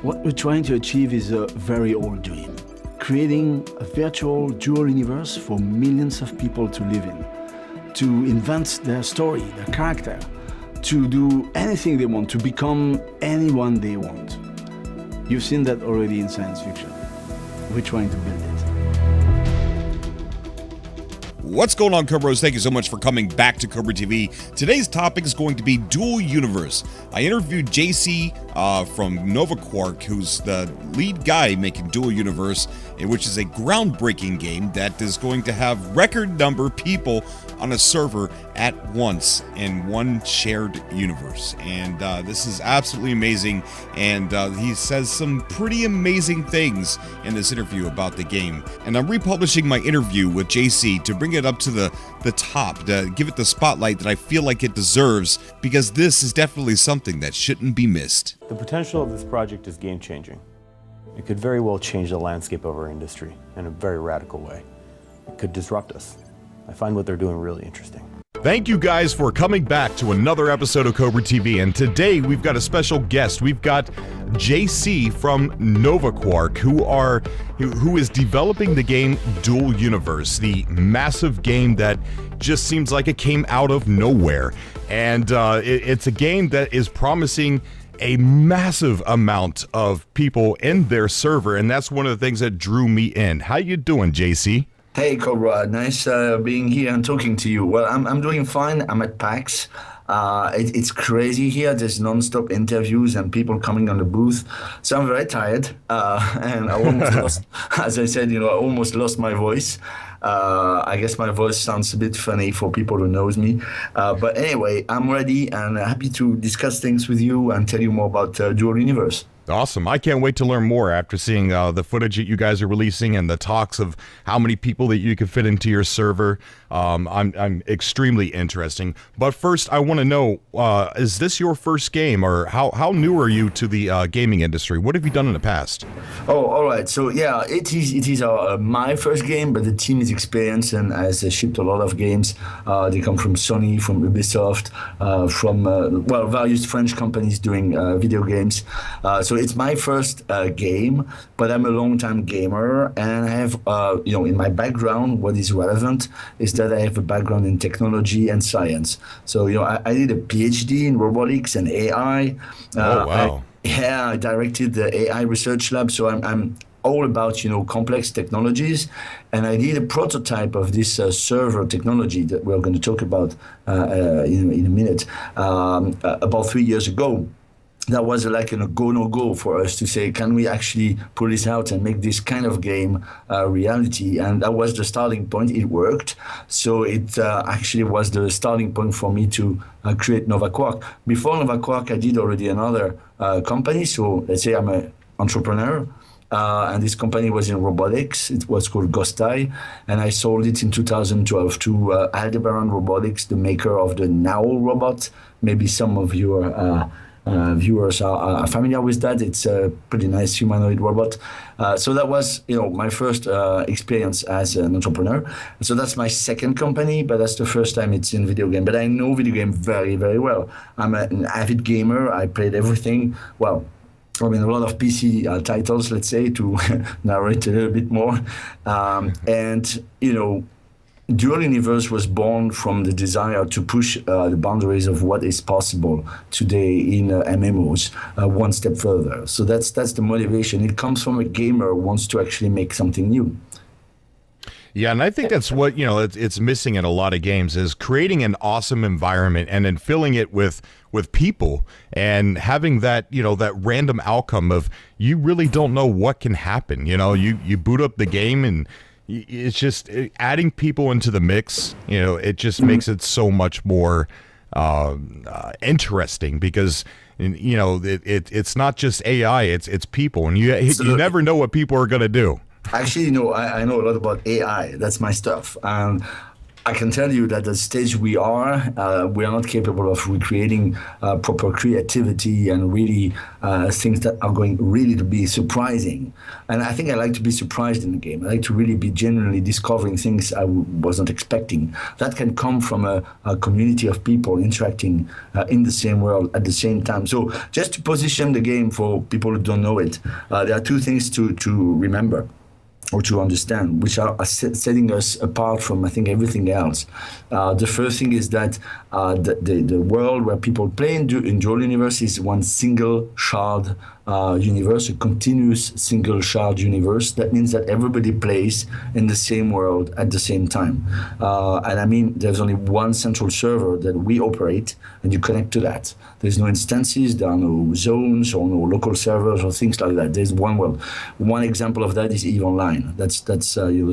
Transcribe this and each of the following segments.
What we're trying to achieve is a very old dream, creating a virtual dual universe for millions of people to live in, to invent their story, their character, to do anything they want, to become anyone they want. You've seen that already in science fiction. We're trying to build it. What's going on, Cobras? Thank you so much for coming back to Cobra TV. Today's topic is going to be Dual Universe. I interviewed JC from Nova Quark, who's the lead guy making Dual Universe, which is a groundbreaking game that is going to have record number people on a server at once in one shared universe. And this is absolutely amazing. And he says some pretty amazing things in this interview about the game. And I'm republishing my interview with JC to bring it up to the top, to give it the spotlight that I feel like it deserves, because this is definitely something that shouldn't be missed. The potential of this project is game-changing. It could very well change the landscape of our industry in a very radical way. It could disrupt us. I find what they're doing really interesting. Thank you guys for coming back to another episode of Cobra TV, and today we've got a special guest. We've got JC from Nova Quark, who is developing the game Dual Universe, the massive game that just seems like it came out of nowhere. And it's a game that is promising a massive amount of people in their server, and that's one of the things that drew me in. How you doing, JC? Hey, Cobra. Nice being here and talking to you. Well, I'm doing fine. I'm at PAX. It's crazy here. There's non-stop interviews and people coming on the booth. So I'm very tired. And I almost lost, as I said, I almost lost my voice. I guess my voice sounds a bit funny for people who knows me. But anyway, I'm ready and happy to discuss things with you and tell you more about Dual Universe. Awesome. I can't wait to learn more after seeing the footage that you guys are releasing and the talks of how many people that you can fit into your server. I'm extremely interesting. But first, I want to know, is this your first game, or how new are you to the gaming industry? What have you done in the past? Oh, all right. So yeah, it is my first game, but the team is experienced and has shipped a lot of games. They come from Sony, from Ubisoft, from various French companies doing video games. So it's my first game, but I'm a long-time gamer, and I have, in my background, what is relevant is that I have a background in technology and science. So, I did a PhD in robotics and AI. Oh, wow. I directed the AI research lab, so I'm all about, complex technologies. And I did a prototype of this server technology that we're going to talk about in a minute, about 3 years ago. That was like a go, no go for us to say, can we actually pull this out and make this kind of game reality? And that was the starting point. It worked. So it actually was the starting point for me to create Nova Quark. Before Nova Quark, I did already another company. So let's say I'm an entrepreneur. And this company was in robotics. It was called Ghostai, and I sold it in 2012 to Aldebaran Robotics, the maker of the Now robot. Maybe some of your viewers are familiar with that. It's a pretty nice humanoid robot. So that was, my first experience as an entrepreneur. So that's my second company, but that's the first time it's in video game. But I know video game very, very well. I'm an avid gamer. I played everything. Well, a lot of PC titles, let's say, to narrate a little bit more. Dual Universe was born from the desire to push the boundaries of what is possible today in MMOs one step further. So that's the motivation. It comes from a gamer who wants to actually make something new. Yeah, and I think that's what, it's missing in a lot of games, is creating an awesome environment and then filling it with people and having that, that random outcome of you really don't know what can happen. You boot up the game and it's just adding people into the mix. It just makes it so much more interesting, because it's not just AI, it's people, and you never know what people are going to do. Actually, I know a lot about AI. That's my stuff. I can tell you that at the stage we are not capable of recreating proper creativity and really things that are going really to be surprising. And I think I like to be surprised in the game. I like to really be genuinely discovering things I was not expecting. That can come from a community of people interacting in the same world at the same time. So just to position the game for people who don't know it, there are two things to remember or to understand, which are setting us apart from, I think, everything else. The first thing is that the world where people play in Dual Universe is one single shard universe, a continuous single shard universe. That means that everybody plays in the same world at the same time. And I mean, there's only one central server that we operate, and you connect to that. There's no instances, there are no zones or no local servers or things like that. There's one world. One example of that is EVE Online. That's the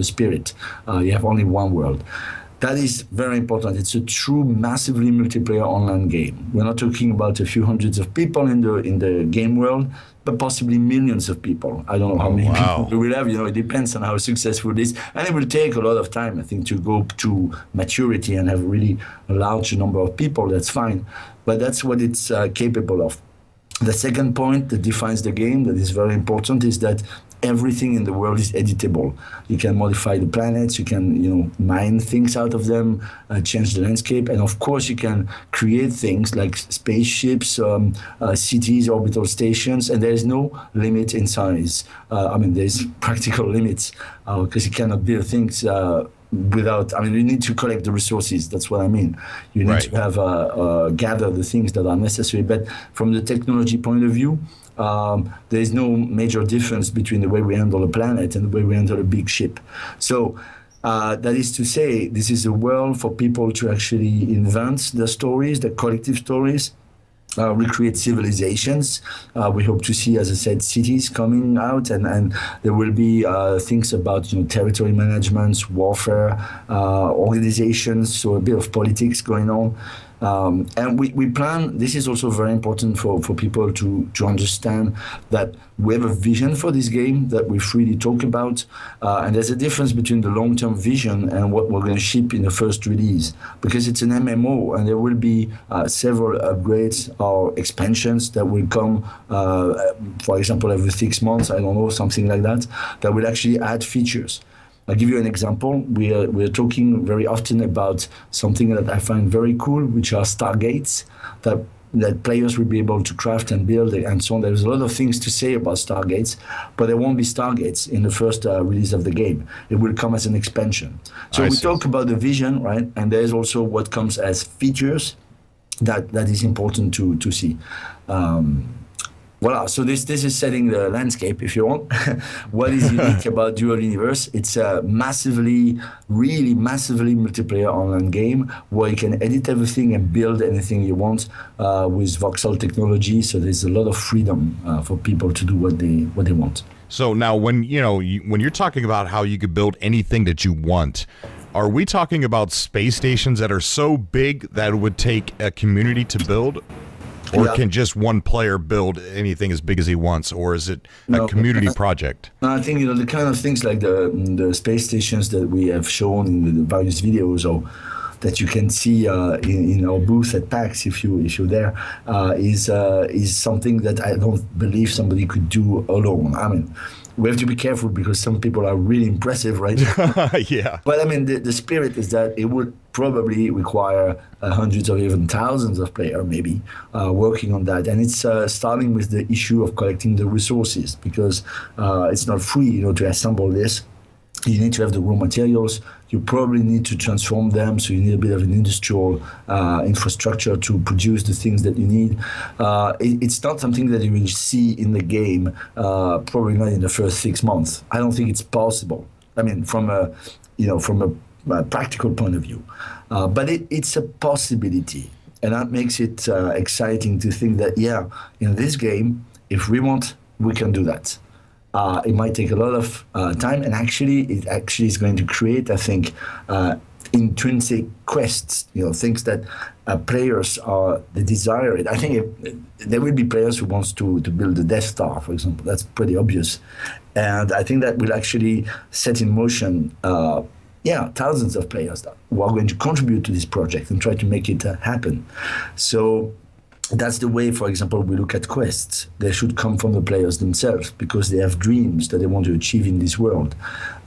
spirit. You have only one world. That is very important. It's a true, massively multiplayer online game. We're not talking about a few hundreds of people in the game world, but possibly millions of people. I don't know how many people we will have. It depends on how successful it is. And it will take a lot of time, I think, to go to maturity and have really a large number of people. That's fine. But that's what it's capable of. The second point that defines the game that is very important is that everything in the world is editable. You can modify the planets, you can, mine things out of them, change the landscape, and of course you can create things like spaceships, cities, orbital stations, and there is no limit in size. There's practical limits because you cannot build things without, you need to collect the resources. That's what I mean. You need to have gather the things that are necessary. But from the technology point of view, there is no major difference between the way we handle a planet and the way we handle a big ship. So that is to say, this is a world for people to actually invent their stories, their collective stories, recreate civilizations. We hope to see, as I said, cities coming out, and there will be things about territory management, warfare, organizations, so a bit of politics going on. And we plan, this is also very important for people to understand that we have a vision for this game that we freely talk about. And there's a difference between the long-term vision and what we're going to ship in the first release, because it's an MMO and there will be several upgrades or expansions that will come, for example, every 6 months, I don't know, something like that, that will actually add features. I'll give you an example. We're talking very often about something that I find very cool, which are stargates that players will be able to craft and build and so on. There's a lot of things to say about stargates, but there won't be stargates in the first release of the game. It will come as an expansion. So we talk about the vision, right? And there's also what comes as features that is important to see. Voila, so this is setting the landscape, if you want. What is unique about Dual Universe? It's a really massively multiplayer online game where you can edit everything and build anything you want with voxel technology. So there's a lot of freedom for people to do what they want. So now, when you're talking about how you could build anything that you want, are we talking about space stations that are so big that it would take a community to build? Or can just one player build anything as big as he wants? Or is it a community project? No, I think the kind of things like the space stations that we have shown in the various videos, or that you can see in our booth at PAX if you're there, is something that I don't believe somebody could do alone. We have to be careful because some people are really impressive, right? Yeah. But the spirit is that it would probably require hundreds or even thousands of players maybe working on that. And it's starting with the issue of collecting the resources, because it's not free, to assemble this. You need to have the raw materials. You probably need to transform them, so you need a bit of an industrial infrastructure to produce the things that you need. It's not something that you will see in the game, probably not in the first 6 months. I don't think it's possible. From a practical point of view, but it's a possibility, and that makes it exciting to think that in this game, if we want, we can do that. It might take a lot of time, and it actually is going to create, I think, intrinsic quests, things that players they desire it. I think there will be players who wants to build the Death Star, for example. That's pretty obvious. And I think that will actually set in motion thousands of players who are going to contribute to this project and try to make it happen. So that's the way, for example, we look at quests. They should come from the players themselves because they have dreams that they want to achieve in this world.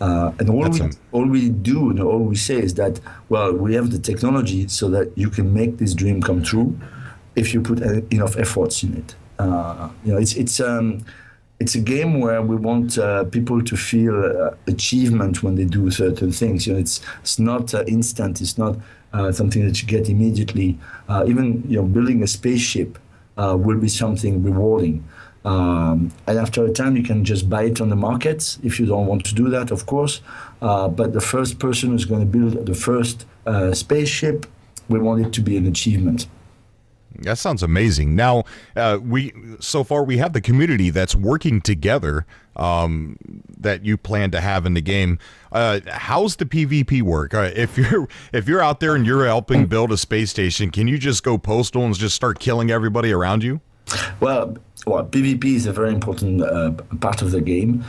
And all we do and all we say is that, well, we have the technology so that you can make this dream come true if you put enough efforts in it. It's a game where we want people to feel achievement when they do certain things. It's not instant. It's not something that you get immediately. Even building a spaceship will be something rewarding. And after a time, you can just buy it on the market if you don't want to do that, of course. But the first person who's going to build the first spaceship, we want it to be an achievement. That sounds amazing. Now, so far we have the community that's working together that you plan to have in the game. How's the PvP work? If you're out there and you're helping build a space station, can you just go postal and just start killing everybody around you? Well, PvP is a very important part of the game.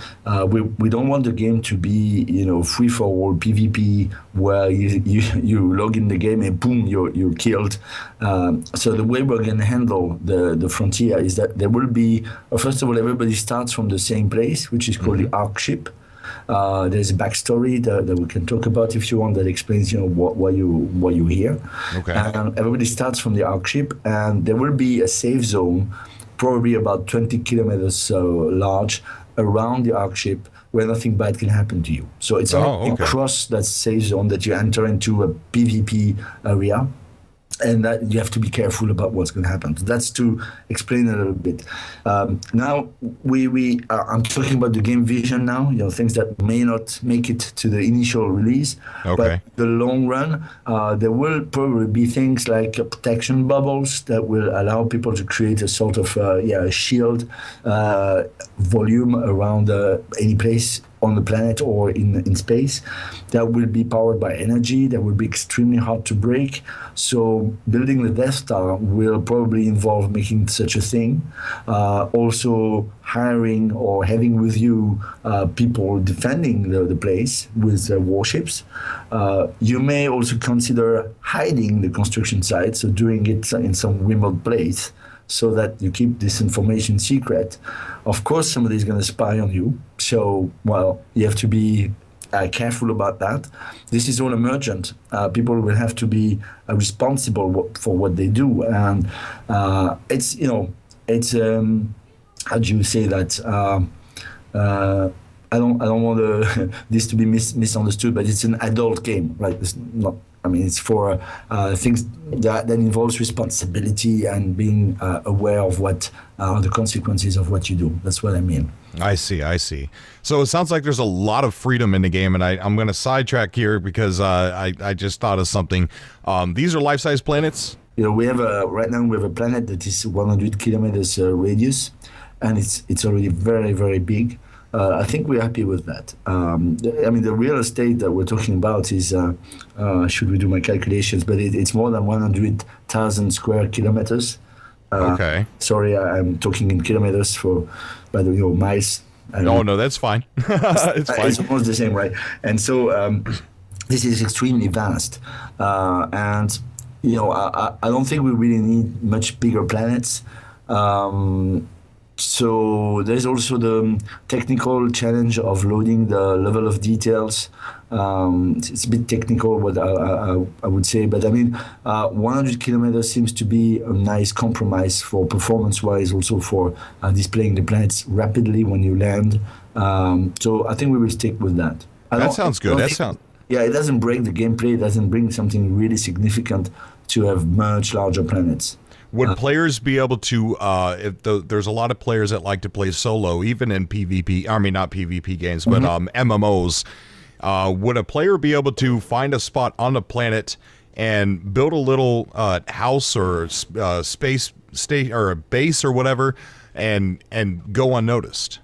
We don't want the game to be, free for all PvP where you log in the game and boom, you're killed. So the way we're going to handle the frontier is that there will be, first of all, everybody starts from the same place, which is called the Ark ship. There's a backstory that we can talk about if you want that explains why you're here. Okay. And everybody starts from the Ark ship, and there will be a safe zone, probably about 20 kilometers large, around the Ark ship where nothing bad can happen to you. So it's you cross that safe zone that you enter into a PvP area. And that you have to be careful about what's going to happen. So that's to explain a little bit. Now I'm talking about the game vision now. Things that may not make it to the initial release, but the long run, there will probably be things like protection bubbles that will allow people to create a sort of shield volume around any place on the planet or in space that will be powered by energy, that will be extremely hard to break. So building the Death Star will probably involve making such a thing. Also hiring or having with you people defending the place with warships. You may also consider hiding the construction site, so doing it in some remote place, so that you keep this information secret. Of course, somebody is going to spy on you. So, you have to be careful about that. This is all emergent. People will have to be responsible for what they do. And it's how do you say that? I don't want this to be misunderstood, but it's an adult game, right? It's not. It's for things that involves responsibility and being aware of what are the consequences of what you do. That's what I mean. I see. So it sounds like there's a lot of freedom in the game, and I'm going to sidetrack here because I just thought of something. These are life-size planets? We have right now we have a planet that is 100 kilometers radius, and it's already very, very big. I think we're happy with that. The real estate that we're talking about is, should we do my calculations, but it's more than 100,000 square kilometers. Okay. Sorry, I'm talking in kilometers by the miles. No, that's fine. It's fine. It's almost the same, right? And so this is extremely vast. And, I don't think we really need much bigger planets. So there's also the technical challenge of loading the level of details. It's a bit technical, what I would say, but 100 kilometers seems to be a nice compromise for performance-wise, also for displaying the planets rapidly when you land. So I think we will stick with that. That sounds good. Yeah, it doesn't break the gameplay. It doesn't bring something really significant to have much larger planets. Would players be able to, there's a lot of players that like to play solo, even in PvP, not PvP games, but MMOs. Would a player be able to find a spot on the planet and build a little house or space state or a base or whatever and go unnoticed?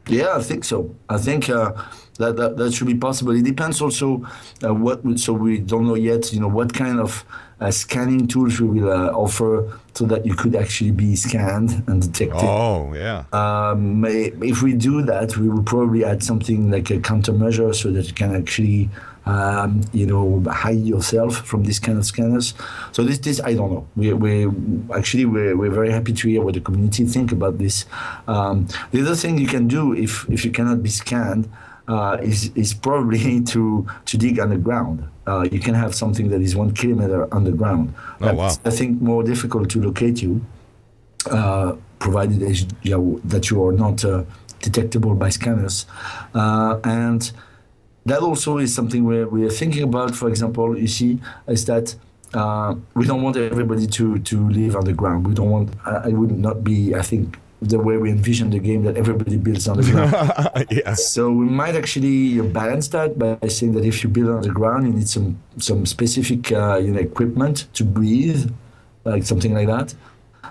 Yeah, I think so. I think that should be possible. It depends also so we don't know yet, what kind of scanning tools we will offer so that you could actually be scanned and detected. Oh, yeah. If we do that, we will probably add something like a countermeasure so that you can actually, hide yourself from these kind of scanners. So this I don't know. We're very happy to hear what the community think about this. The other thing you can do if you cannot be scanned is probably to dig underground. You can have something that is 1 kilometer underground. Oh, wow. I think more difficult to locate you, provided that you are not detectable by scanners. And that also is something we are thinking about. For example, you see, is that we don't want everybody to live underground. We don't want. It would not be, I think, the way we envision the game that everybody builds underground. Yeah. So we might actually balance that by saying that if you build underground, you need some specific equipment to breathe, like something like that,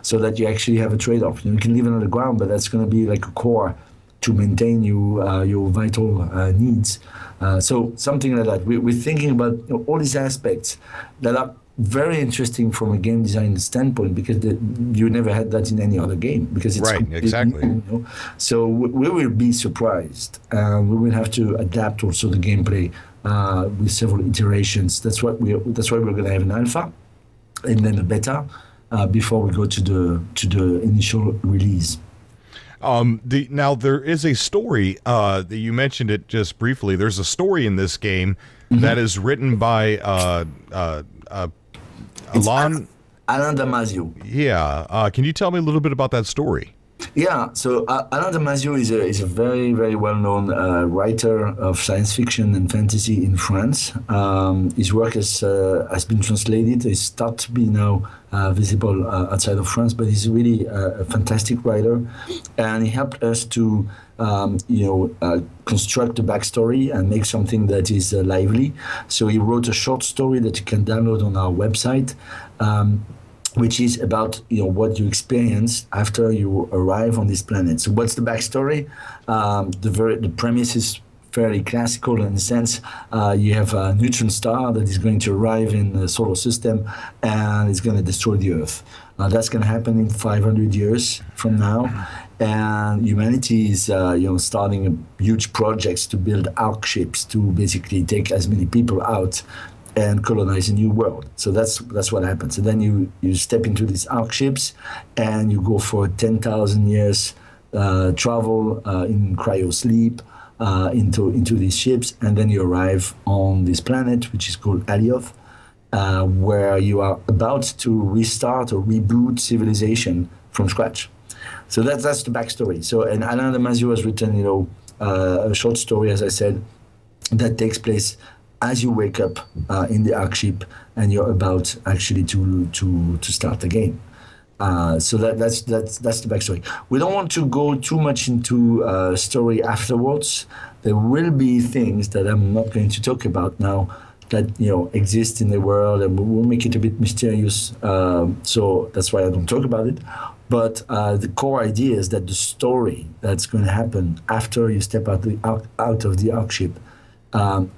so that you actually have a trade-off. You can live underground, but that's going to be like a core to maintain your vital needs. So something like that. We're thinking about all these aspects that are very interesting from a game design standpoint, because you never had that in any other game, because it's right, exactly new, So we will be surprised, and we will have to adapt also the gameplay with several iterations. That's why we're going to have an alpha and then a beta before we go to the initial release. Now there is a story that you mentioned it just briefly. There's a story in this game that is written by Alain Damasio. Yeah. Can you tell me a little bit about that story? Yeah, so Alain Damasio is a very, very well-known writer of science fiction and fantasy in France. His work has been translated. It's started to be now visible outside of France, but he's really a fantastic writer, and he helped us to construct the backstory and make something that is lively. So he wrote a short story that you can download on our website, which is about what you experience after you arrive on this planet. So what's the backstory? The premise is fairly classical in the sense you have a neutron star that is going to arrive in the solar system and it's going to destroy the Earth. That's going to happen in 500 years from now, and humanity is starting huge projects to build arc ships to basically take as many people out and colonize a new world. So that's what happens. And then you step into these arc ships and you go for 10,000 years travel in cryo sleep into these ships, and then you arrive on this planet, which is called Alioth, where you are about to restart or reboot civilization from scratch. So that's the backstory. So, and Alain Damasio has written, a short story, as I said, that takes place as you wake up in the arc ship and you're about actually to start the game. So that's the backstory. We don't want to go too much into story afterwards. There will be things that I'm not going to talk about now that exist in the world, and we'll make it a bit mysterious. So that's why I don't talk about it. But the core idea is that the story that's going to happen after you step out of the arc ship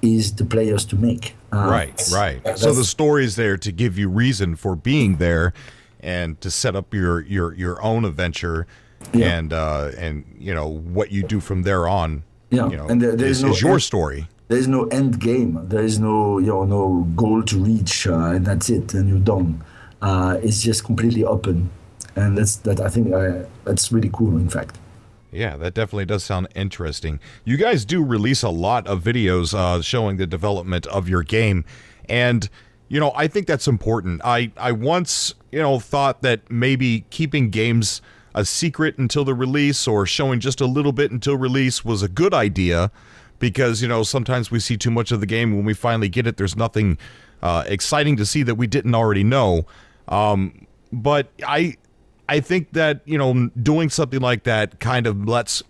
is the players to make. Right. So the story is there to give you reason for being there, and to set up your own adventure, and what you do from there on. And there's is your story. There's no end game. There is no no goal to reach, and that's it, and you're done. It's just completely open, and I think that's really cool. In fact. Yeah, that definitely does sound interesting. You guys do release a lot of videos showing the development of your game, and I think that's important. I once thought that maybe keeping games a secret until the release, or showing just a little bit until release, was a good idea, because sometimes we see too much of the game. When we finally get it, there's nothing exciting to see that we didn't already know. But I think that doing something like that kind of lets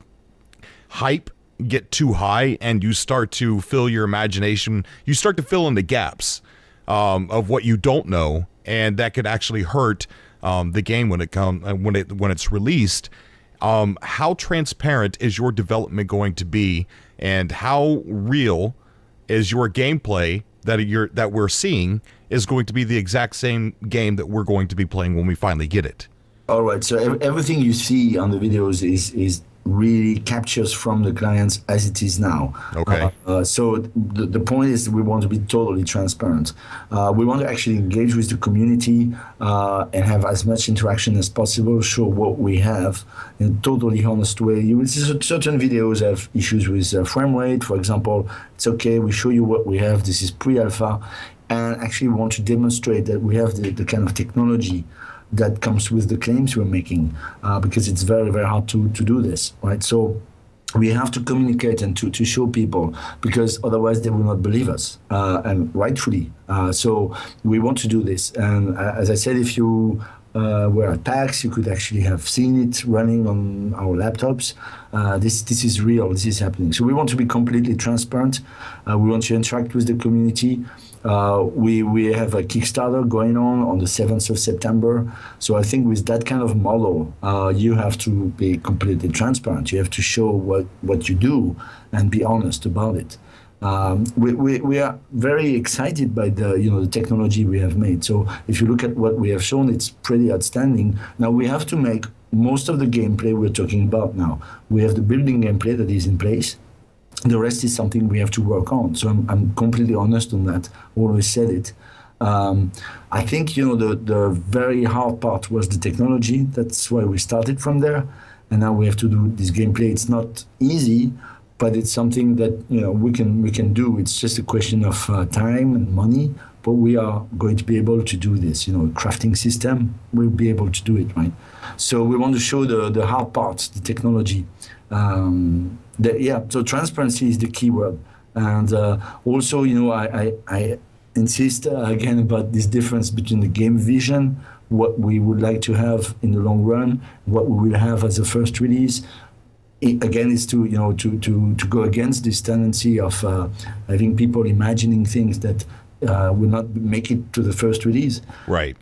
hype get too high, and you start to fill your imagination. You start to fill in the gaps of what you don't know, and that could actually hurt the game when it's released. How transparent is your development going to be, and how real is your gameplay that we're seeing is going to be the exact same game that we're going to be playing when we finally get it. All right. So everything you see on the videos is really captures from the clients as it is now. Okay. So the point is we want to be totally transparent. We want to actually engage with the community and have as much interaction as possible, show what we have in a totally honest way. You will see certain videos have issues with frame rate, for example. It's okay, we show you what we have. This is pre-alpha. And actually we want to demonstrate that we have the kind of technology that comes with the claims we're making, because it's very, very hard to do this, right? So we have to communicate and to show people, because otherwise they will not believe us, and rightfully. So we want to do this. And as I said, if you were at PAX, you could actually have seen it running on our laptops. This is real, this is happening. So we want to be completely transparent. We want to interact with the community. We have a Kickstarter going on the 7th of September. So I think with that kind of model, you have to be completely transparent. You have to show what you do and be honest about it. We are very excited by the technology we have made. So if you look at what we have shown, it's pretty outstanding. Now we have to make most of the gameplay we're talking about now. We have the building gameplay that is in place. The rest is something we have to work on. So I'm completely honest on that. Always said it. I think the very hard part was the technology. That's why we started from there, and now we have to do this gameplay. It's not easy, but it's something that we can do. It's just a question of time and money. But we are going to be able to do this. Crafting system, we'll be able to do it, right? So we want to show the hard parts, the technology. So transparency is the key word. And also, I insist again about this difference between the game vision, what we would like to have in the long run, what we will have as a first release. Again, is to go against this tendency of having people imagining things that will not make it to the first release. Right.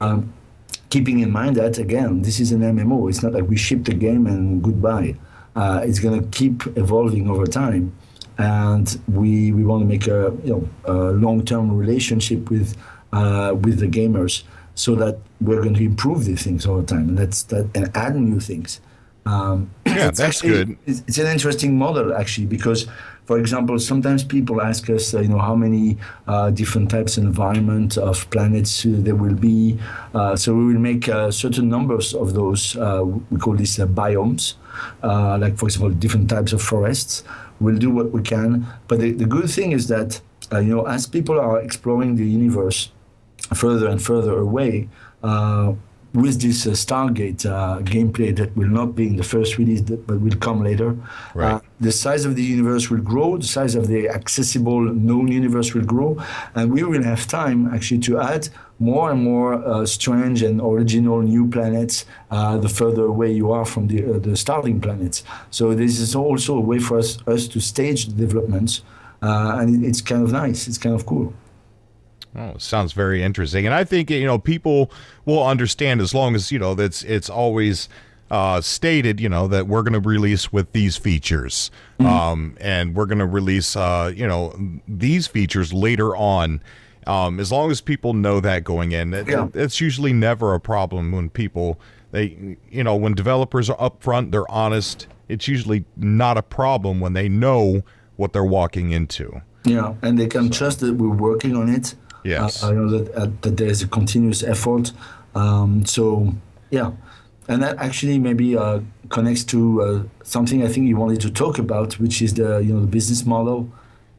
Keeping in mind that, again, this is an MMO. It's not like we ship the game and goodbye. It's going to keep evolving over time, and we want to make a long-term relationship with the gamers, so that we're going to improve these things over time, and add new things. That's good. It's an interesting model actually, because, for example, sometimes people ask us, how many different types of environment of planets there will be. So we will make certain numbers of those. We call this biomes. Like, for example, different types of forests. We'll do what we can. But the good thing is that, as people are exploring the universe further and further away, with this Stargate gameplay that will not be in the first release, but will come later, right. The size of the universe will grow, the size of the accessible known universe will grow, and we will have time actually to add more and more strange and original new planets the further away you are from the starting planets. So this is also a way for us to stage the developments, and it's kind of nice, it's kind of cool. Oh, sounds very interesting. And I think, people will understand as long as, it's always stated, that we're going to release with these features. Mm-hmm. And we're going to release, these features later on. As long as people know that going in, it's usually never a problem when people, when developers are upfront, they're honest. It's usually not a problem when they know what they're walking into. Yeah, and they can trust that we're working on it. Yes. I know that there's a continuous effort. So, yeah. And that actually maybe connects to something I think you wanted to talk about, which is the business model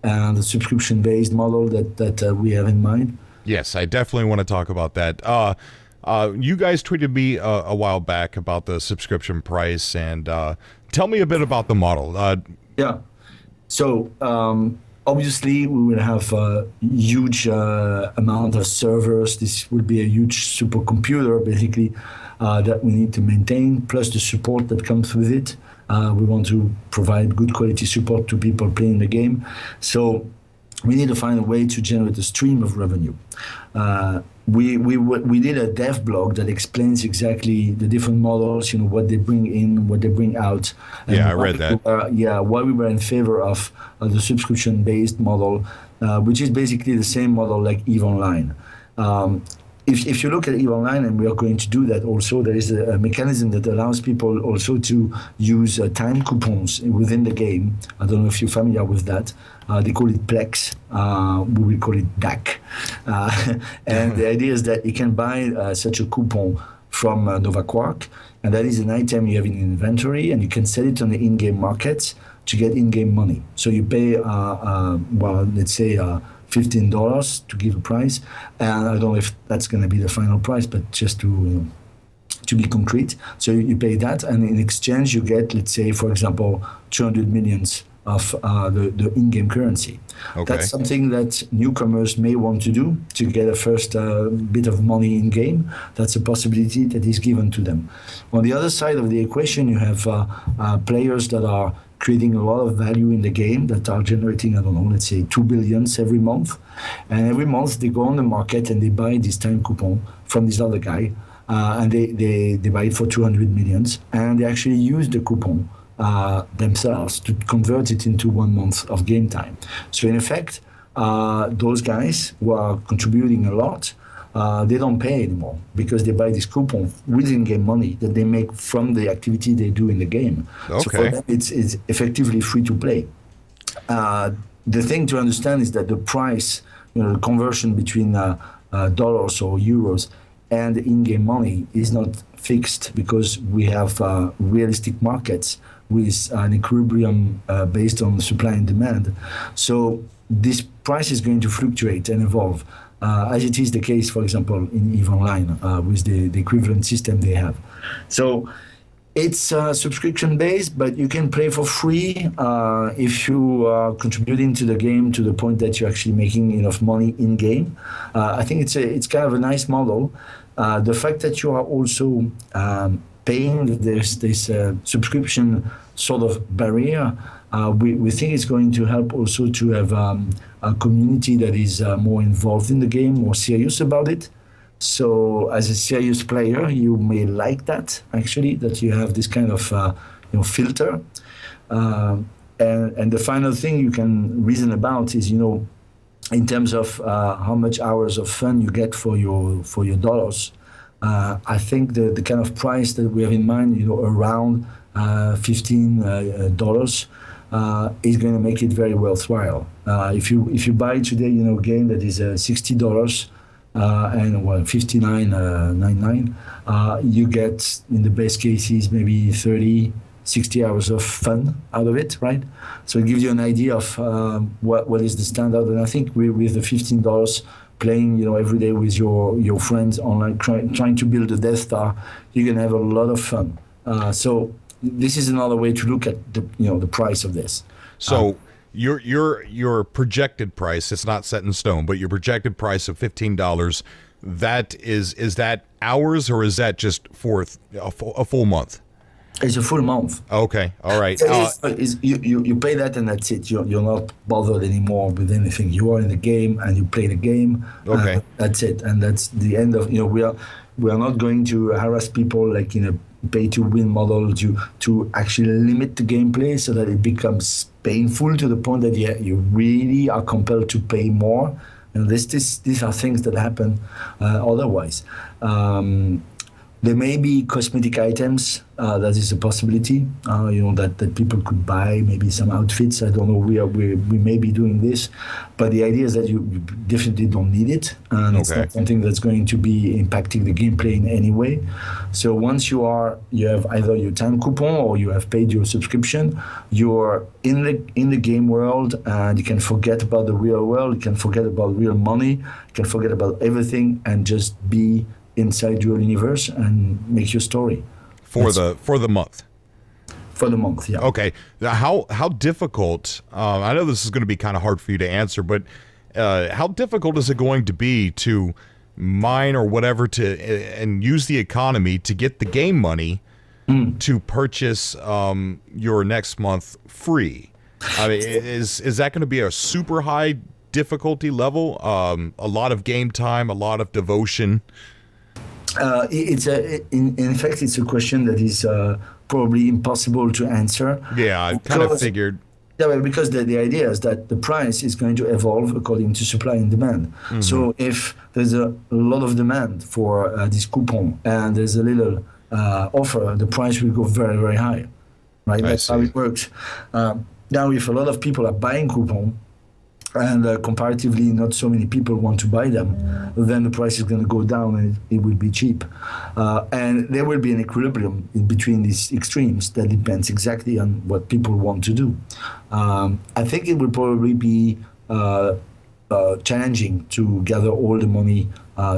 and the subscription-based model that we have in mind. Yes, I definitely want to talk about that. You guys tweeted me a while back about the subscription price, and tell me a bit about the model. Yeah. So, obviously, we will have a huge amount of servers. This will be a huge supercomputer, basically, that we need to maintain, plus the support that comes with it. We want to provide good quality support to people playing the game. So we need to find a way to generate a stream of revenue. we did a dev blog that explains exactly the different models, what they bring in, what they bring out. And Yeah, I read that. Why we were in favor of the subscription-based model, which is basically the same model like EVE Online. If you look at EVE Online, and we are going to do that also, there is a mechanism that allows people also to use time coupons within the game. I don't know if you're familiar with that. They call it Plex. We will call it DAC. And the idea is that you can buy such a coupon from Nova Quark, and that is an item you have in inventory, and you can sell it on the in-game markets to get in-game money. So you pay, let's say, $15 to give a price, and I don't know if that's going to be the final price, but just to be concrete. So you pay that, and in exchange you get, let's say, for example, 200 millions of the in-game currency. Okay. That's something that newcomers may want to do to get a first bit of money in-game. That's a possibility that is given to them. On the other side of the equation, you have players that are creating a lot of value in the game, that are generating, I don't know, let's say 2 billion every month. And every month they go on the market and they buy this time coupon from this other guy, and they buy it for 200 millions, and they actually use the coupon themselves to convert it into 1 month of game time. So in effect, those guys who are contributing a lot, they don't pay anymore because they buy this coupon with in-game money that they make from the activity they do in the game. Okay. So for them, it's effectively free to play. The thing to understand is that the price, the conversion between dollars or euros and the in-game money is not fixed, because we have realistic markets with an equilibrium based on supply and demand. So this price is going to fluctuate and evolve, as it is the case, for example, in EVE Online with the equivalent system they have. So it's subscription-based, but you can play for free if you are contributing to the game to the point that you're actually making enough money in-game. I think it's kind of a nice model. The fact that you are also paying this subscription sort of barrier, we think it's going to help also to have a community that is more involved in the game, more serious about it. So as a serious player, you may like that, actually, that you have this kind of filter. And the final thing you can reason about is, in terms of how much hours of fun you get for your dollars. I think the kind of price that we have in mind, around $15 is going to make it very worthwhile. If you buy today, a game that is $60 and $59.99, you get, in the best cases, maybe 30-60 hours of fun out of it, right? So it gives you an idea of what is the standard. And I think with the $15, playing every day with your friends online, trying to build a Death Star, you're gonna have a lot of fun. So this is another way to look at the price of this. So your projected price, it's not set in stone, but your projected price of $15, that is that hours, or is that just for a full month? It's a full month. Okay, all right. You pay that and that's it. You're not bothered anymore with anything. You are in the game and you play the game. Okay, that's it, and that's the end of. We are not going to harass people like in a pay-to-win model to actually limit the gameplay so that it becomes painful to the point that you really are compelled to pay more. And these are things that happen otherwise. There may be cosmetic items, that is a possibility, that people could buy, maybe some outfits. I don't know, we may be doing this, but the idea is that you definitely don't need it, and it's not something that's going to be impacting the gameplay in any way. So once you have either your time coupon or you have paid your subscription, you're in the game world, and you can forget about the real world, you can forget about real money, you can forget about everything, and just be inside your universe and make your story for the month. For the month, yeah. Okay. Now, how difficult? I know this is going to be kind of hard for you to answer, but how difficult is it going to be to mine or whatever and use the economy to get the game money to purchase your next month free? I mean, is that going to be a super high difficulty level? A lot of game time, a lot of devotion. In fact, it's a question that is probably impossible to answer. Yeah, I kind of figured. Yeah, well, because the idea is that the price is going to evolve according to supply and demand. Mm-hmm. So if there's a lot of demand for this coupon and there's a little offer, the price will go very, very high. Right? That's how it works. Now, if a lot of people are buying coupon and comparatively not so many people want to buy them, then the price is going to go down and it will be cheap. And there will be an equilibrium in between these extremes that depends exactly on what people want to do. I think it will probably be challenging to gather all the money.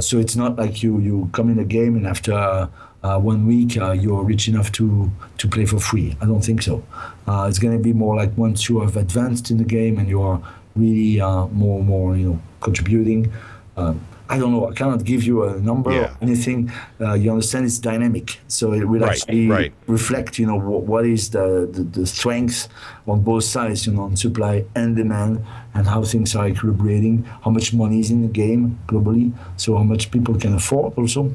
So it's not like you come in a game and after 1 week you're rich enough to play for free. I don't think so. It's going to be more like once you have advanced in the game and you are really more contributing. I don't know. I cannot give you a number or anything. You understand it's dynamic, so it will actually reflect. What is the strength on both sides, on supply and demand, and how things are equilibrating. How much money is in the game globally, so how much people can afford also.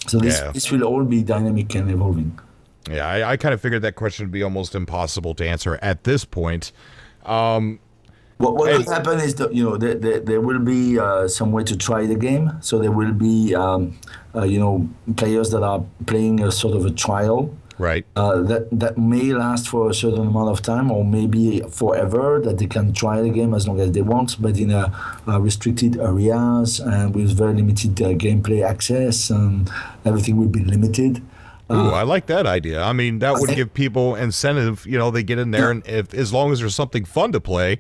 So this will all be dynamic and evolving. Yeah, I kind of figured that question would be almost impossible to answer at this point. What will happen is that there will be some way to try the game. So there will be players that are playing a sort of a trial. Right. That may last for a certain amount of time, or maybe forever. That they can try the game as long as they want, but in restricted areas and with very limited gameplay access, and everything will be limited. Ooh, I like that idea. I mean, that would give people incentive. They get in there, and as long as there's something fun to play.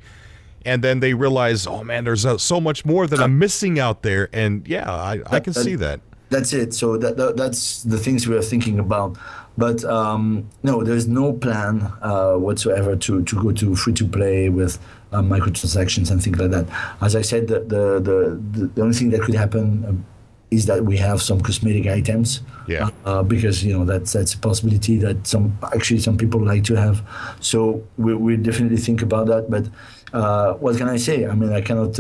And then they realize, oh man, there's so much more that I'm missing out there. And I can see that. That's it. So that's the things we are thinking about. But no, there's no plan whatsoever to go to free to play with microtransactions and things like that. As I said, the only thing that could happen is that we have some cosmetic items. Yeah. Because that's a possibility that some people like to have. So we definitely think about that. But what can I say? I mean, I cannot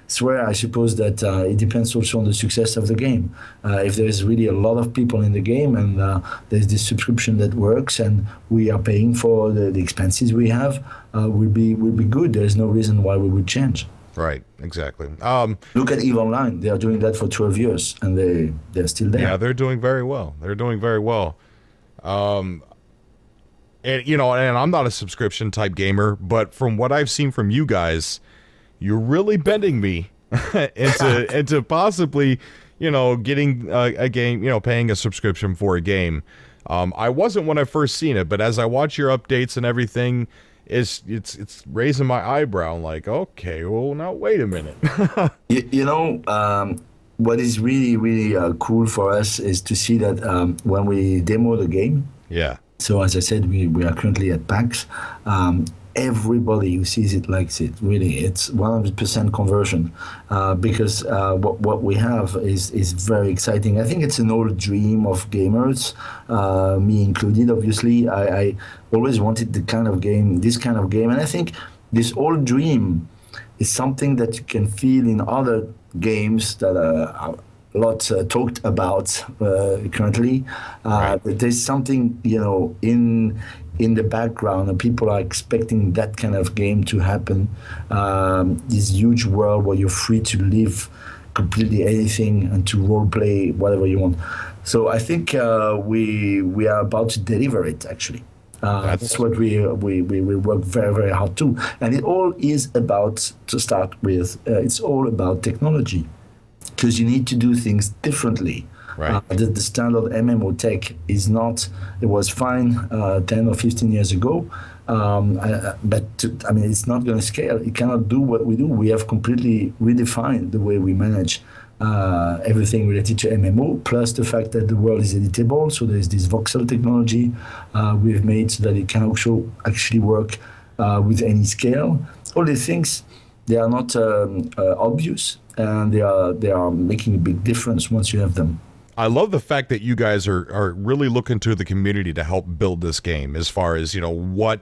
swear. I suppose that it depends also on the success of the game. If there's really a lot of people in the game and there's this subscription that works and we are paying for the expenses we have, will be good. There's no reason why we would change. Right, exactly. Look at EVE Online. They are doing that for 12 years, and they're still there. Yeah, they're doing very well. And I'm not a subscription type gamer, but from what I've seen from you guys, you're really bending me into possibly, getting a game, paying a subscription for a game. I wasn't when I first seen it, but as I watch your updates and everything, it's raising my eyebrow. I'm like, okay, well, now wait a minute. What is really, really cool for us is to see that when we demo the game. Yeah. So as I said, we are currently at PAX. Everybody who sees it likes it. Really, it's 100% conversion because what we have is very exciting. I think it's an old dream of gamers, me included. Obviously, I always wanted this kind of game, and I think this old dream is something that you can feel in other games that are lots talked about currently. Right. There's something in the background, and people are expecting that kind of game to happen. This huge world where you're free to live completely anything and to role play whatever you want. So I think we are about to deliver it. Actually, that's what we work very, very hard to, and it all is about, to start with, it's all about technology. Because you need to do things differently. Right. The standard MMO tech is not. It was fine 10 or 15 years ago, but it's not going to scale. It cannot do what we do. We have completely redefined the way we manage everything related to MMO. Plus the fact that the world is editable. So there's this voxel technology we've made so that it can also actually work with any scale. All these things, they are not obvious. And they are making a big difference once you have them. I love the fact that you guys are really looking to the community to help build this game, as far as what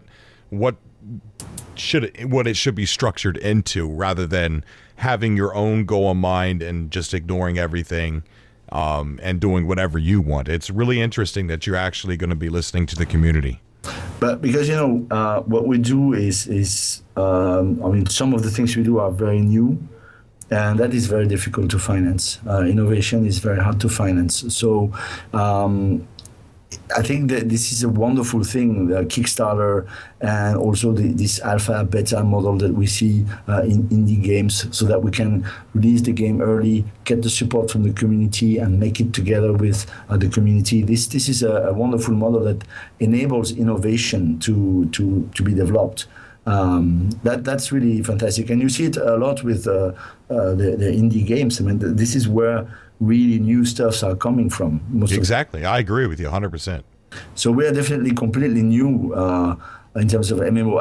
should be structured into, rather than having your own goal in mind and just ignoring everything and doing whatever you want. It's really interesting that you're actually going to be listening to the community. But because what we do is some of the things we do are very new, and that is very difficult to finance. Innovation is very hard to finance. So I think that this is a wonderful thing, the Kickstarter, and also this alpha beta model that we see in indie games, so that we can release the game early, get the support from the community, and make it together with the community. This is a wonderful model that enables innovation to be developed. That's really fantastic, and you see it a lot with the indie games. I mean, this is where really new stuffs are coming from. Exactly, I agree with you 100%. So we are definitely completely new in terms of MMO.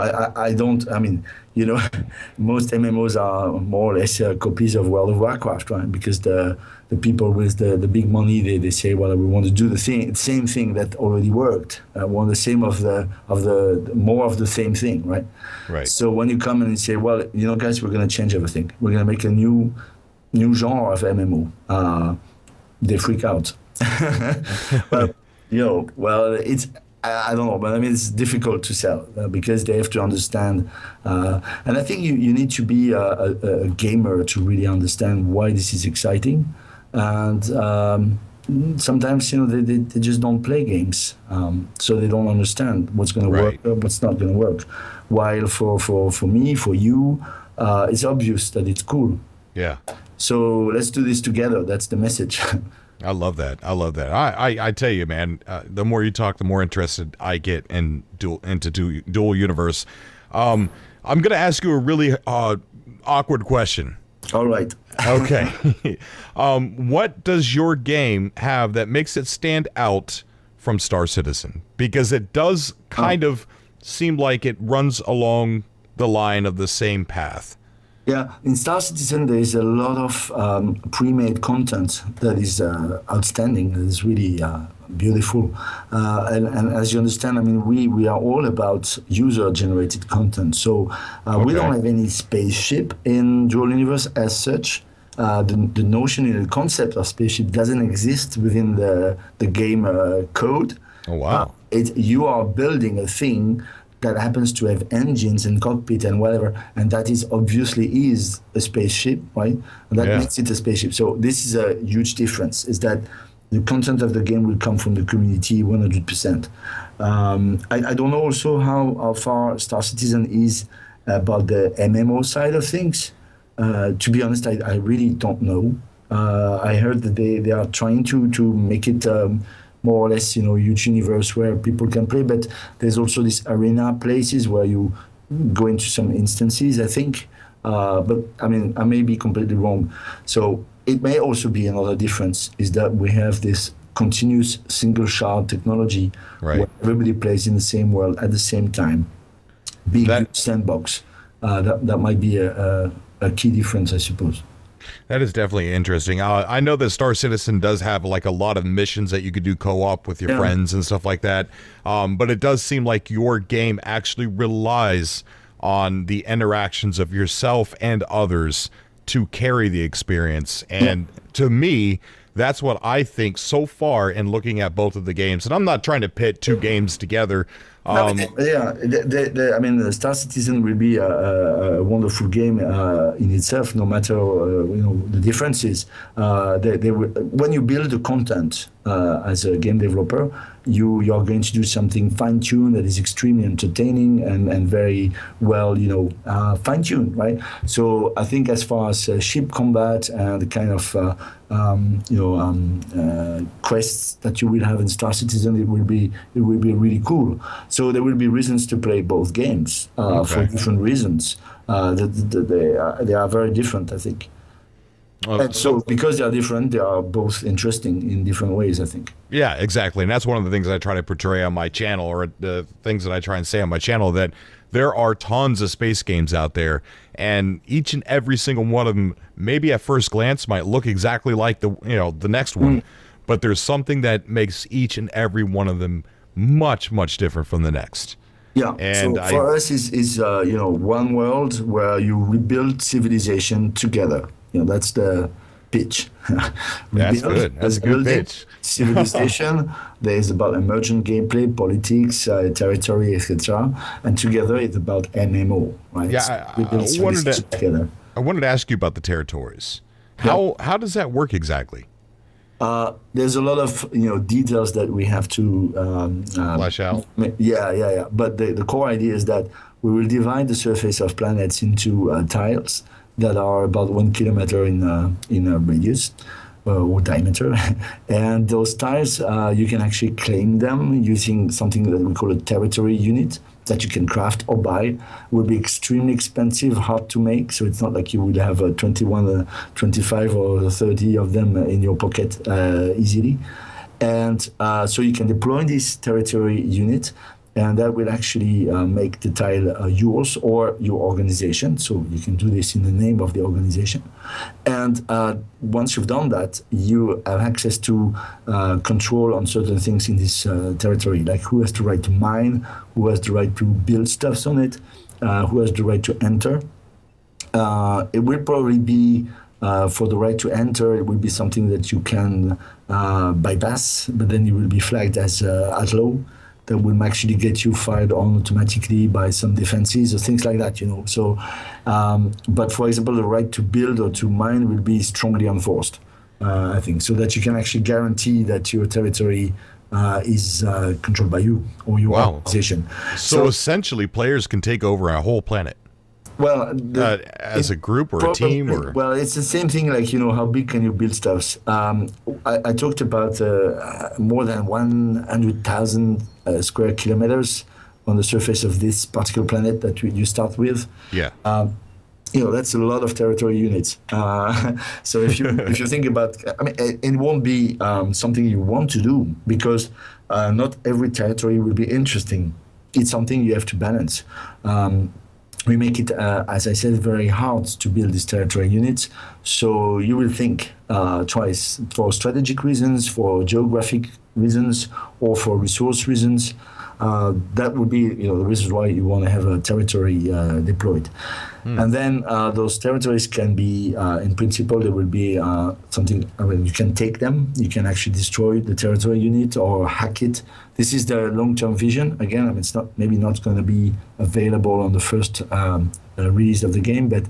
Most MMOs are more or less copies of World of Warcraft, right? Because the people with the big money, they say, well, we want to do the same thing that already worked. We want the same more of the same thing, right? Right. So when you come in and say, well, guys, we're going to change everything. We're going to make a new genre of MMO. They freak out. But it's, I don't know, but I mean, it's difficult to sell because they have to understand. And I think you need to be a gamer to really understand why this is exciting. And sometimes, they just don't play games. So they don't understand what's going to work, what's not going to work. While for me, for you, it's obvious that it's cool. Yeah. So let's do this together. That's the message. I love that. I tell you, man, the more you talk, the more interested I get in dual universe. I'm going to ask you a really awkward question. All right. Okay. What does your game have that makes it stand out from Star Citizen? Because it does kind of seem like it runs along the line of the same path. Yeah, in Star Citizen, there is a lot of pre-made content that is outstanding. That is really beautiful. And as you understand, I mean, we are all about user-generated content. So we don't have any spaceship in Dual Universe as such. The notion and the concept of spaceship doesn't exist within the game code. Oh, wow. You are building a thing that happens to have engines and cockpit and whatever, and that is obviously is a spaceship, right? And that makes it a spaceship. So this is a huge difference, is that the content of the game will come from the community 100%. I don't know also how far Star Citizen is about the MMO side of things. To be honest, I really don't know. I heard that they are trying to make it more or less, huge universe where people can play. But there's also this arena places where you go into some instances, I think. But I mean, I may be completely wrong. So it may also be another difference, is that we have this continuous single shard technology where everybody plays in the same world at the same time. Big sandbox. That might be a key difference, I suppose. That is definitely interesting. I know that Star Citizen does have like a lot of missions that you could do co-op with your friends and stuff like that. But it does seem like your game actually relies on the interactions of yourself and others to carry the experience. And to me, that's what I think so far in looking at both of the games. And I'm not trying to pit two games together. I mean, Star Citizen will be a wonderful game in itself, no matter the differences. When you build the content as a game developer, you are going to do something fine-tuned that is extremely entertaining and very well, fine-tuned, right? So I think as far as ship combat and the kind of quests that you will have in Star Citizen, it will be really cool. So there will be reasons to play both games for different reasons. They are very different, I think. And so because they are different, they are both interesting in different ways, I think. Yeah, exactly. And that's one of the things I try to portray on my channel, or the things that I try and say on my channel, that there are tons of space games out there, and each and every single one of them, maybe at first glance, might look exactly like the next one, but there's something that makes each and every one of them much, much different from the next. Yeah. And So for us, is one world where you rebuild civilization together. That's the pitch. That's Rebuild good. That's a good building pitch. civilization. There is about emergent gameplay, politics, territory, etc. And together, it's about MMO, right? Yeah, So we I build civilization together. wanted to ask you about the territories. Yeah. How does that work exactly? There's a lot of details that we have to Flesh out. Yeah. But the core idea is that we will divide the surface of planets into tiles that are about 1 kilometer in a radius or diameter, and those tiles you can actually claim them using something that we call a territory unit that you can craft or buy. Will be extremely expensive, hard to make, so it's not like you would have 21, 25 or 30 of them in your pocket easily. And so you can deploy this territory unit, and that will actually make the tile yours or your organization. So you can do this in the name of the organization. And once you've done that, you have access to control on certain things in this territory, like who has the right to mine, who has the right to build stuffs on it, who has the right to enter. It will probably be, for the right to enter, it will be something that you can bypass, but then you will be flagged as outlaw. That will actually get you fired on automatically by some defenses or things like that, So, but for example, the right to build or to mine will be strongly enforced, I think, so that you can actually guarantee that your territory is controlled by you or your organization. So essentially, players can take over a whole planet. Well, as a group or a team, or well, it's the same thing. Like how big can you build stuffs? I talked about more than 100,000 square kilometers on the surface of this particular planet that you start with. Yeah. That's a lot of territory units. So if you think about, it won't be something you want to do, because not every territory will be interesting. It's something you have to balance. We make it, as I said, very hard to build these territory units. So you will think twice, for strategic reasons, for geographic reasons, or for resource reasons. That would be the reasons why you want to have a territory deployed. And then those territories can be, in principle, there will be something, you can take them, you can actually destroy the territory unit or hack it. This is the long-term vision. Again, it's maybe not going to be available on the first release of the game, but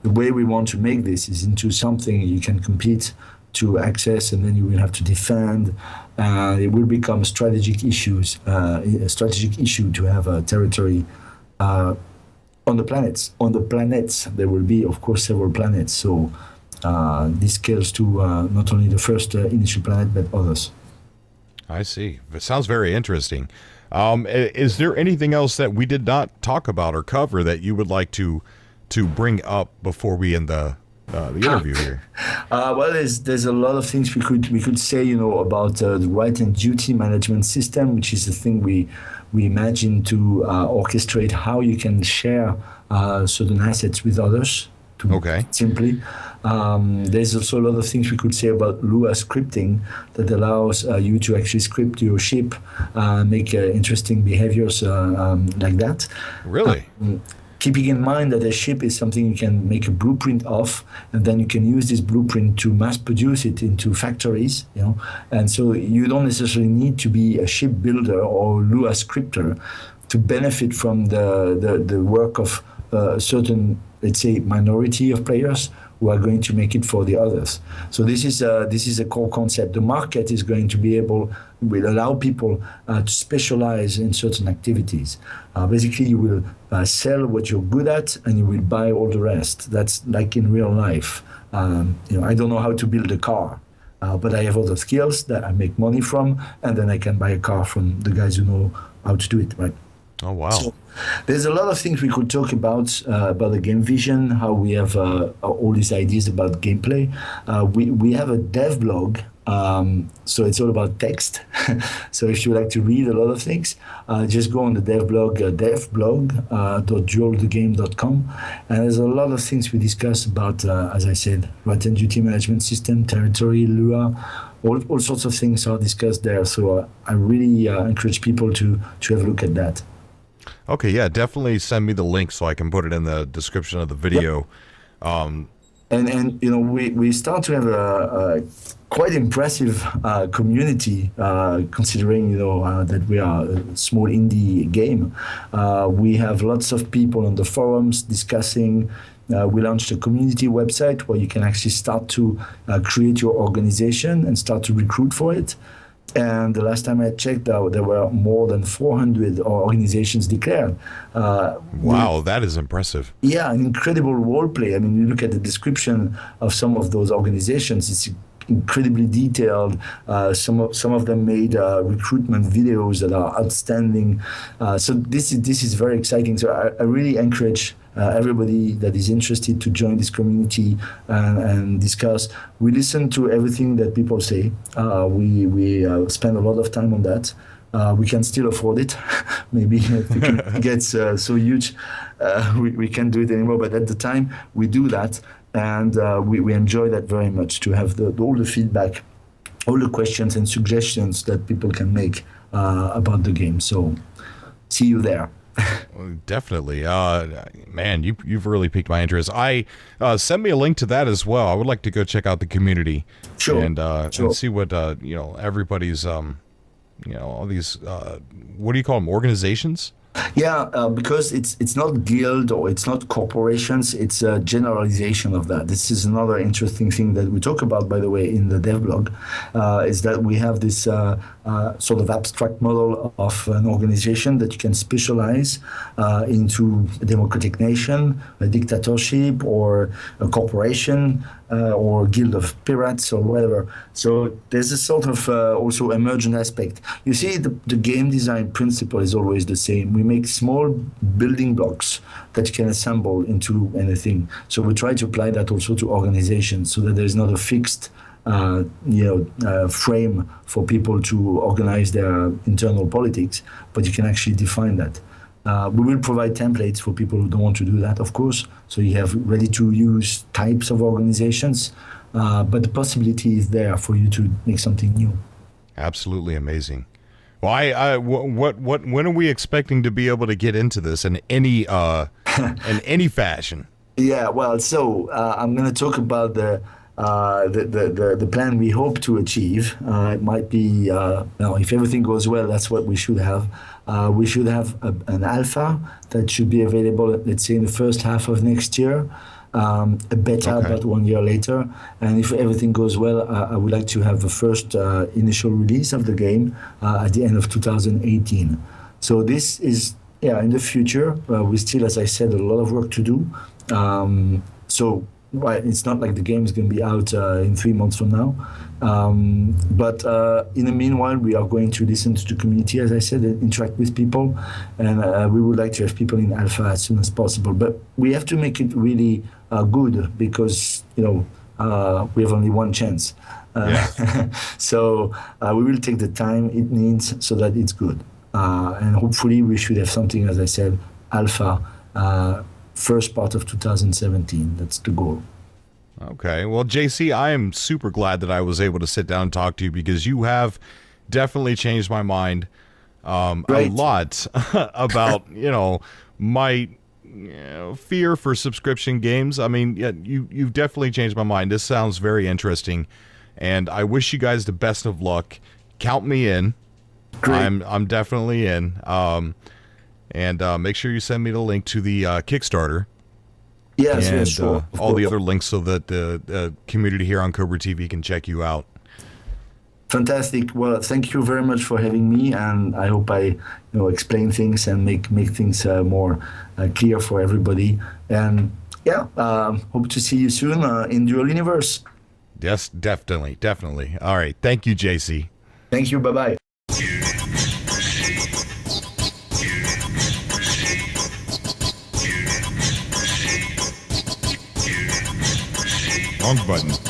the way we want to make this is into something you can compete to access, and then you will have to defend. It will become strategic issues, a strategic issue to have a territory on the planets. On the planets, there will be, of course, several planets. So this scales to not only the first initial planet, but others. I see. It sounds very interesting. Is there anything else that we did not talk about or cover that you would like to bring up before we end the interview here? Well, there's a lot of things we could say, about the right and duty management system, which is the thing we imagine to orchestrate how you can share certain assets with others. Simply. There's also a lot of things we could say about Lua scripting that allows you to actually script your ship, make interesting behaviors like that. Really? Keeping in mind that a ship is something you can make a blueprint of, and then you can use this blueprint to mass produce it into factories, and so you don't necessarily need to be a ship builder or Lua scripter to benefit from the work of a certain, let's say, minority of players who are going to make it for the others. So this is a core concept. The market is going to will allow people to specialize in certain activities. Basically, you will sell what you're good at, and you will buy all the rest. That's like in real life. I don't know how to build a car, but I have other skills that I make money from, and then I can buy a car from the guys who know how to do it, right? Oh, wow. So there's a lot of things we could talk about the game vision, how we have all these ideas about gameplay. We have a dev blog, so it's all about text. So if you would like to read a lot of things, just go on the dev blog, devblog.duelthegame.com, and there's a lot of things we discuss about, as I said, right and duty management system, territory, Lua, all sorts of things are discussed there. So I really encourage people to have a look at that. Okay, yeah, definitely send me the link so I can put it in the description of the video. And you know, we start to have a quite impressive community, considering, you know, that we are a small indie game. We have lots of people on the forums discussing. We launched a community website where you can actually start to create your organization and start to recruit for it. And the last time I checked, there were more than 400 organizations declared. Wow, that is impressive. Yeah, an incredible role play. I mean, you look at the description of some of those organizations, it's incredibly detailed. Some of them made recruitment videos that are outstanding. So this is very exciting. So I really encourage everybody that is interested to join this community and discuss. We listen to everything that people say. We spend a lot of time on that. We can still afford it. Maybe if it gets so huge, we can't do it anymore. But at the time, we do that. And we enjoy that very much, to have all the feedback, all the questions and suggestions that people can make about the game. So see you there. Well, definitely. Man, you've really piqued my interest. Send me a link to that as well. I would like to go check out the community. Sure. And sure. see what you know, everybody's all these what do you call them, organizations? Yeah, because it's not guild or it's not corporations, it's a generalization of that. This is another interesting thing that we talk about, by the way, in the devlog, is that we have this sort of abstract model of an organization that you can specialize into a democratic nation, a dictatorship, or a corporation, or a guild of pirates, or whatever. So there's a sort of also emergent aspect. You see, the game design principle is always the same. We make small building blocks that you can assemble into anything. So we try to apply that also to organizations, so that there's not a fixed frame for people to organize their internal politics, but you can actually define that. We will provide templates for people who don't want to do that, of course. So you have ready-to-use types of organizations, but the possibility is there for you to make something new. Absolutely amazing. Well, when are we expecting to be able to get into this in any fashion? Yeah, well, so I'm going to talk about the plan we hope to achieve. It might be, if everything goes well, that's what we should have. We should have an alpha that should be available, let's say, in the first half of next year. A beta about 1 year later, and if everything goes well, I would like to have the first initial release of the game at the end of 2018. So this is, in the future. We still, as I said, a lot of work to do. Right, it's not like the game is going to be out in 3 months from now. But in the meanwhile, we are going to listen to the community, as I said, and interact with people. And we would like to have people in alpha as soon as possible. But we have to make it really good, because, we have only one chance. So we will take the time it needs so that it's good. And hopefully we should have something, as I said, alpha, first part of 2017. That's the goal. Okay. Well, JC, I am super glad that I was able to sit down and talk to you, because you have definitely changed my mind a lot about, my fear for subscription games. I mean, you've definitely changed my mind. This sounds very interesting, and I wish you guys the best of luck. Count me in. Great. I'm definitely in. And make sure you send me the link to the Kickstarter. Yes, sure. All the other links, so that the community here on Cobra TV can check you out. Fantastic. Well, thank you very much for having me, and I hope I explain things and make things more clear for everybody. And hope to see you soon in Dual Universe. Yes, definitely. All right. Thank you, JC. Thank you. Bye-bye. Wrong button.